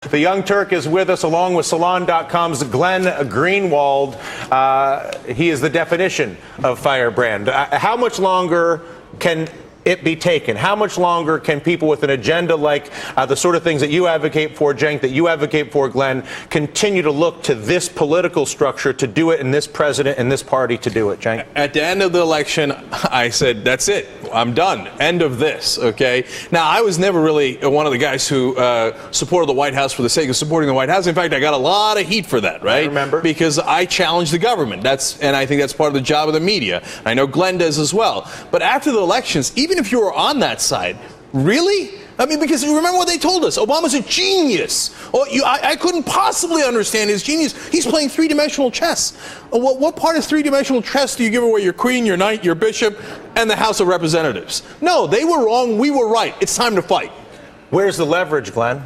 The Young Turk is with us, along with Salon.com's Glenn Greenwald. He is the definition of firebrand. How much longer can it be taken? How much longer can people with an agenda like the sort of things that you advocate for, Cenk, that you advocate for, Glenn, continue to look to this political structure to do it, and this president and this party to do it, Cenk? At the end of the election, I said, that's it. I'm done. End of this, okay? Now, I was never really one of the guys who supported the White House for the sake of supporting the White House. In fact, I got a lot of heat for that, right? I remember. Because I challenged the government. And I think that's part of the job of the media. I know Glenn does as well. But after the elections, even if you were on that side, really? I mean, because you remember what they told us. Obama's a genius. I couldn't possibly understand his genius. He's playing three-dimensional chess. What part of three-dimensional chess do you give away your queen, your knight, your bishop, and the House of Representatives? No, they were wrong. We were right. It's time to fight. Where's the leverage, Glenn?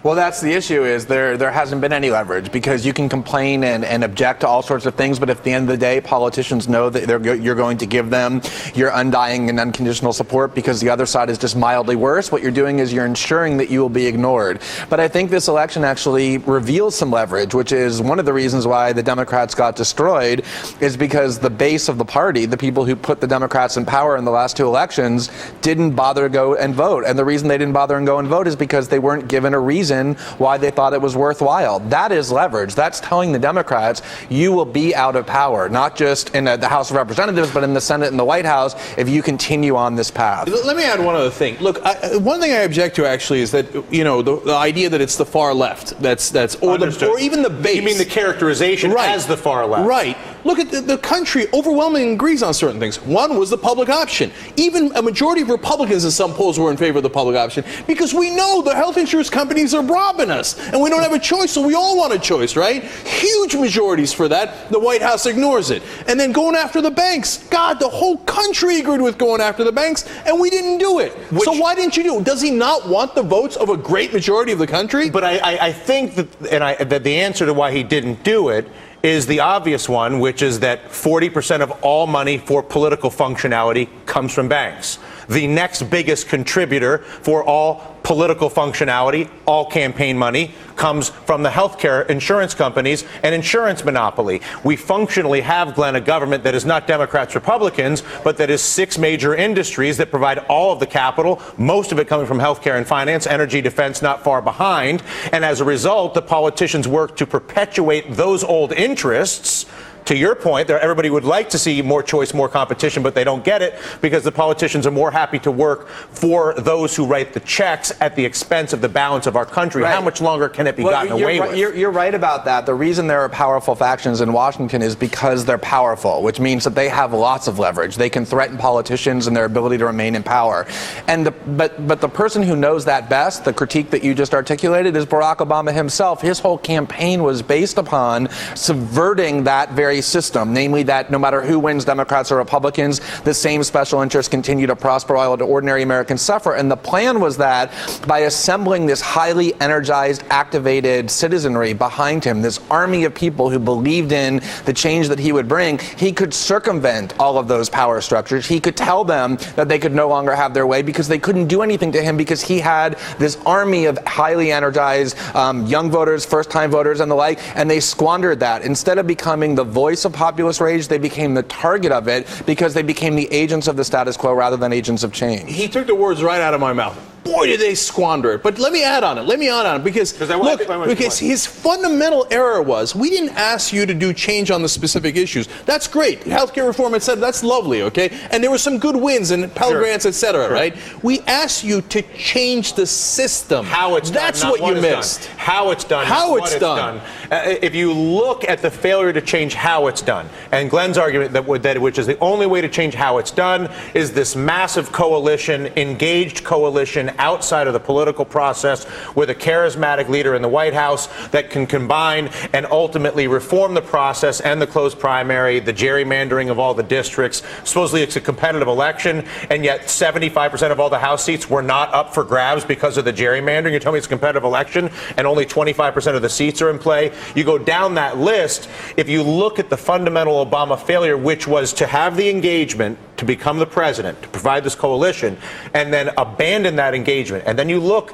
Well, that's the issue, is there hasn't been any leverage, because you can complain and object to all sorts of things, but at the end of the day, politicians know that you're going to give them your undying and unconditional support because the other side is just mildly worse. What you're doing is you're ensuring that you will be ignored. But I think this election actually reveals some leverage, which is one of the reasons why the Democrats got destroyed, is because the base of the party, the people who put the Democrats in power in the last two elections, didn't bother to go and vote. And the reason they didn't bother and go and vote is because they weren't given a reason why they thought it was worthwhile. That is leverage. That's telling the Democrats, you will be out of power, not just in the House of Representatives, but in the Senate and the White House, if you continue on this path. Let me add one other thing. Look, one thing I object to actually is that, the idea that it's the far left, or even the base. You mean the characterization as the far left? Right. Look at the country overwhelmingly agrees on certain things. One was the public option. Even a majority of Republicans in some polls were in favor of the public option, because we know the health insurance companies are robbing us, and we don't have a choice, so we all want a choice, right? Huge majorities for that. The White House ignores it. And then going after the banks. God, the whole country agreed with going after the banks, and we didn't do it. So why didn't you do it? Does he not want the votes of a great majority of the country? But I think that the answer to why he didn't do it is the obvious one, which is that 40% of all money for political functionality comes from banks. The next biggest contributor for all political functionality, all campaign money, comes from the healthcare insurance companies and insurance monopoly. We functionally have, Glenn, a government that is not Democrats, Republicans, but that is 6 major industries that provide all of the capital, most of it coming from healthcare and finance, energy, defense not far behind. And as a result, the politicians work to perpetuate those old interests. To your point, everybody would like to see more choice, more competition, but they don't get it because the politicians are more happy to work for those who write the checks at the expense of the balance of our country. Right. How much longer can it be gotten away with? You're right about that. The reason there are powerful factions in Washington is because they're powerful, which means that they have lots of leverage. They can threaten politicians and their ability to remain in power. And but the person who knows that best, the critique that you just articulated, is Barack Obama himself. His whole campaign was based upon subverting that very system, namely that no matter who wins, Democrats or Republicans, the same special interests continue to prosper while the ordinary Americans suffer. And the plan was that by assembling this highly energized, activated citizenry behind him, this army of people who believed in the change that he would bring, he could circumvent all of those power structures. He could tell them that they could no longer have their way because they couldn't do anything to him, because he had this army of highly energized young voters, first-time voters, and the like, and they squandered that. Instead of becoming the voice of populist rage, they became the target of it because they became the agents of the status quo rather than agents of change. He took the words right out of my mouth. Boy, did they squander it. But let me add on it. Because his fundamental error was, we didn't ask you to do change on the specific issues. That's great. Healthcare reform, etc. That's lovely, okay? And there were some good wins and Pell Grants, etc., right? We asked you to change the system. How it's done. That's what you missed. How it's done. How it's done. If you look at the failure to change how it's done, and Glenn's argument that which is the only way to change how it's done is this massive coalition, engaged coalition outside of the political process with a charismatic leader in the White House that can combine and ultimately reform the process and the closed primary, the gerrymandering of all the districts. Supposedly it's a competitive election, and yet 75% of all the House seats were not up for grabs because of the gerrymandering. You're telling me it's a competitive election and only 25% of the seats are in play? You go down that list, if you look at the fundamental Obama failure, which was to have the engagement to become the president, to provide this coalition, and then abandon that engagement. And then you look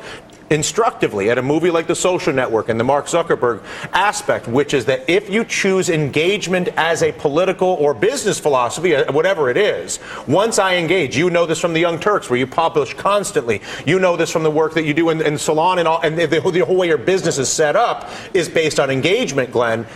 instructively at a movie like The Social Network and the Mark Zuckerberg aspect, which is that if you choose engagement as a political or business philosophy, whatever it is, once I engage, you know this from the Young Turks where you publish constantly, you know this from the work that you do in Salon and all, and the whole way your business is set up is based on engagement, Glenn.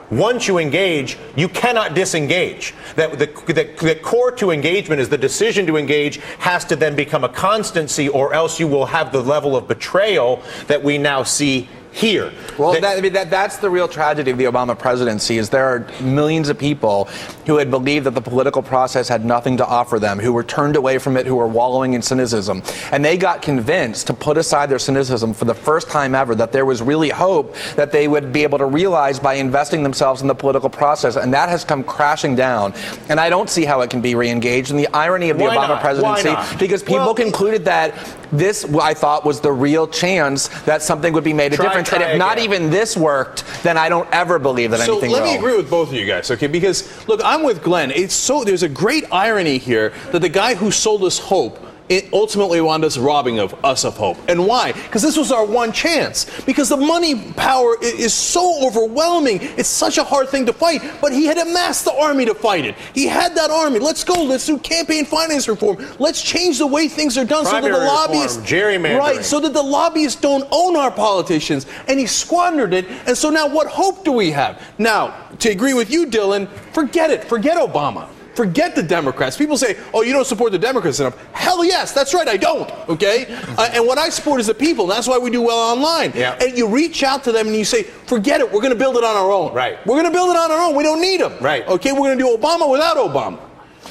Once you engage, you cannot disengage. The core to engagement is the decision to engage has to then become a constancy, or else you will have the level of betrayal that we now see here. Well, that's the real tragedy of the Obama presidency, is there are millions of people who had believed that the political process had nothing to offer them, who were turned away from it, who were wallowing in cynicism. And they got convinced to put aside their cynicism for the first time ever, that there was really hope that they would be able to realize by investing themselves in the political process. And that has come crashing down. And I don't see how it can be re-engaged. And the irony of the Obama presidency, because people concluded that this, I thought, was the real chance that something would be made a difference. And if not even this worked, then I don't ever believe that anything will. So let me agree with both of you guys, okay? Because, look, I'm with Glenn. There's a great irony here that the guy who sold us hope ultimately wound us robbing us of hope. And why? Because this was our one chance. Because the money power is so overwhelming. It's such a hard thing to fight. But he had amassed the army to fight it. He had that army. Let's go. Let's do campaign finance reform. Let's change the way things are done so that the lobbyists, gerrymandering. right, so that the lobbyists don't own our politicians. And he squandered it. And so now what hope do we have? Now, to agree with you, Dylan, forget it. Forget Obama. Forget the Democrats. People say, oh, you don't support the Democrats enough. Hell yes, that's right, I don't, okay? And what I support is the people, and that's why we do well online. Yeah. And you reach out to them and you say, forget it, we're going to build it on our own. Right. We're going to build it on our own. We don't need them. Right. Okay, we're going to do Obama without Obama.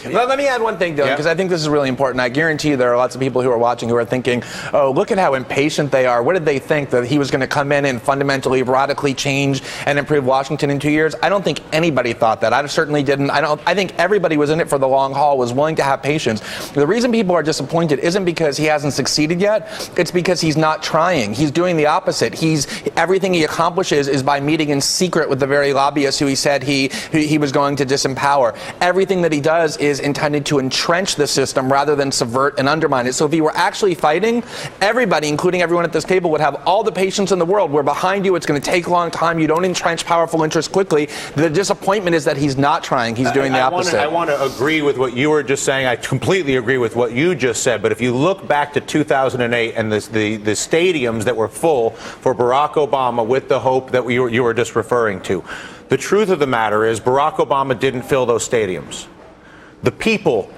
Let me add one thing, Dylan, because I think this is really important. I guarantee you there are lots of people who are watching who are thinking, oh, look at how impatient they are. What did they think, that he was going to come in and fundamentally, radically change and improve Washington in 2 years? I don't think anybody thought that. I certainly didn't. I think everybody was in it for the long haul, was willing to have patience. The reason people are disappointed isn't because he hasn't succeeded yet. It's because he's not trying. He's doing the opposite. Everything he accomplishes is by meeting in secret with the very lobbyists who he said he was going to disempower. Everything that he does is intended to entrench the system rather than subvert and undermine it. So if he were actually fighting, everybody, including everyone at this table, would have all the patience in the world. We're behind you. It's going to take a long time. You don't entrench powerful interests quickly. The disappointment is that he's not trying. He's doing the opposite. I want to agree with what you were just saying. I completely agree with what you just said. But if you look back to 2008 and the stadiums that were full for Barack Obama with the hope that you were just referring to, the truth of the matter is Barack Obama didn't fill those stadiums. The people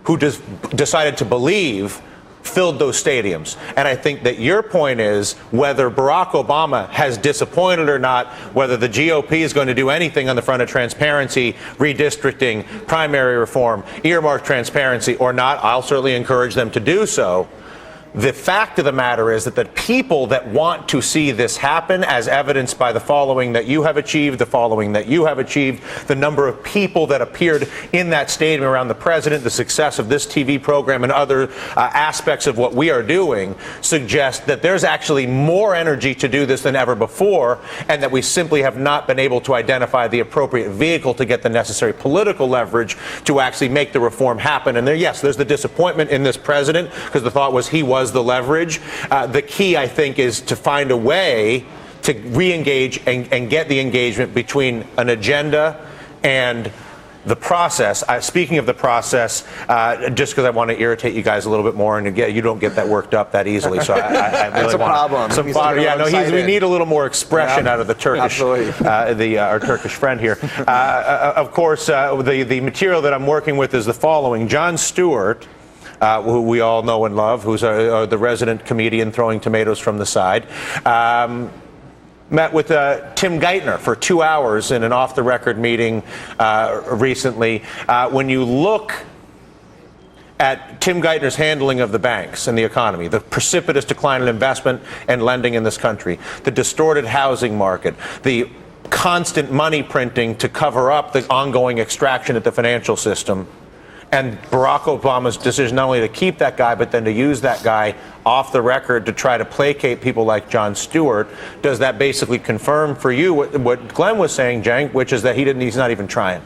who just decided to believe filled those stadiums. And I think that your point is whether Barack Obama has disappointed or not, whether the GOP is going to do anything on the front of transparency, redistricting, primary reform, earmark transparency or not, I'll certainly encourage them to do so. The fact of the matter is that the people that want to see this happen, as evidenced by the following that you have achieved, the following that you have achieved, the number of people that appeared in that stadium around the president, the success of this TV program and other aspects of what we are doing, suggest that there's actually more energy to do this than ever before, and that we simply have not been able to identify the appropriate vehicle to get the necessary political leverage to actually make the reform happen. And there's the disappointment in this president, because the thought was he was the leverage. The key, I think, is to find a way to re-engage and get the engagement between an agenda and the process. Speaking of the process, just because I want to irritate you guys a little bit more, and again, you don't get that worked up that easily, so I really That's a problem. Some fodder. Yeah, no, we need a little more expression out of the Turkish, our Turkish friend here. Of course, the material that I'm working with is the following: Jon Stewart, who we all know and love, who's the resident comedian throwing tomatoes from the side, met with Tim Geithner for 2 hours in an off-the-record meeting recently. When you look at Tim Geithner's handling of the banks and the economy, the precipitous decline in investment and lending in this country, the distorted housing market, the constant money printing to cover up the ongoing extraction at the financial system, and Barack Obama's decision not only to keep that guy, but then to use that guy off the record to try to placate people like Jon Stewart, does that basically confirm for you what Glenn was saying, Cenk, which is that he's not even trying?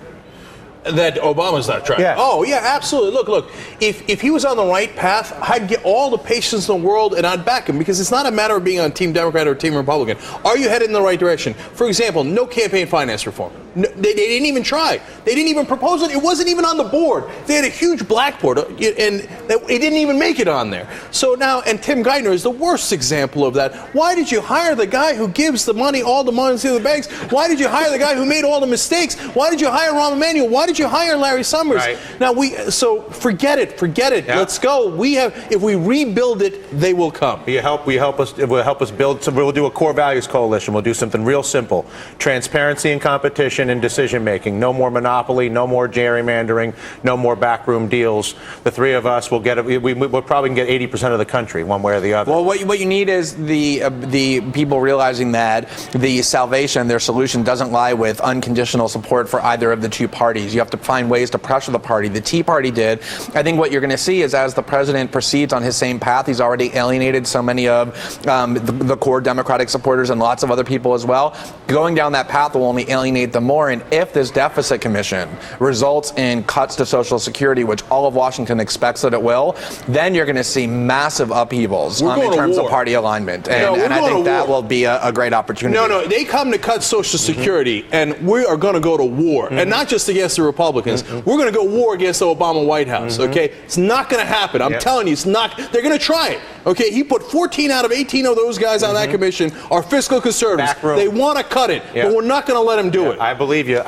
That Obama's not trying. Yeah. Oh, yeah, absolutely. Look. If he was on the right path, I'd get all the patience in the world and I'd back him, because it's not a matter of being on Team Democrat or Team Republican. Are you headed in the right direction? For example, no campaign finance reform. No, they didn't even try. They didn't even propose it. It wasn't even on the board. They had a huge blackboard, and it didn't even make it on there. So now, and Tim Geithner is the worst example of that. Why did you hire the guy who gives the money, all the money to the banks? Why did you hire the guy who made all the mistakes? Why did you hire Rahm Emanuel? Why did you hire Larry Summers? Right. Now so forget it. Yeah. Let's go. If we rebuild it, they will come. It will help us build. So we'll do a core values coalition. We'll do something real simple: transparency and competition and decision making. No more monopoly. No more gerrymandering. No more backroom deals. The three of us will get it. We'll probably get 80% of the country, one way or the other. Well, what you need is the people realizing that the salvation, their solution, doesn't lie with unconditional support for either of the two parties. You have to find ways to pressure the party. The Tea Party did. I think what you're going to see is, as the president proceeds on his same path, he's already alienated so many of the core Democratic supporters and lots of other people as well. Going down that path will only alienate them more. And if this deficit commission results in cuts to Social Security, which all of Washington expects that it will, then you're going to see massive upheavals in terms of party alignment. And I think that will be a great opportunity. No, they come to cut Social Security, and we are going to go to war. And not just against the Republicans. We're going to go war against the Obama White House, okay? It's not going to happen. I'm telling you, it's not. They're going to try it, okay? He put 14 out of 18 of those guys on that commission are fiscal conservatives. They want to cut it, but we're not going to let them do it. I believe you,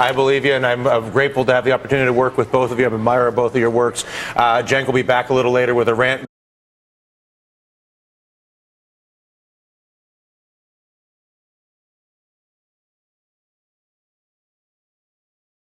and I'm grateful to have the opportunity to work with both of you. I admire both of your works. Cenk will be back a little later with a rant.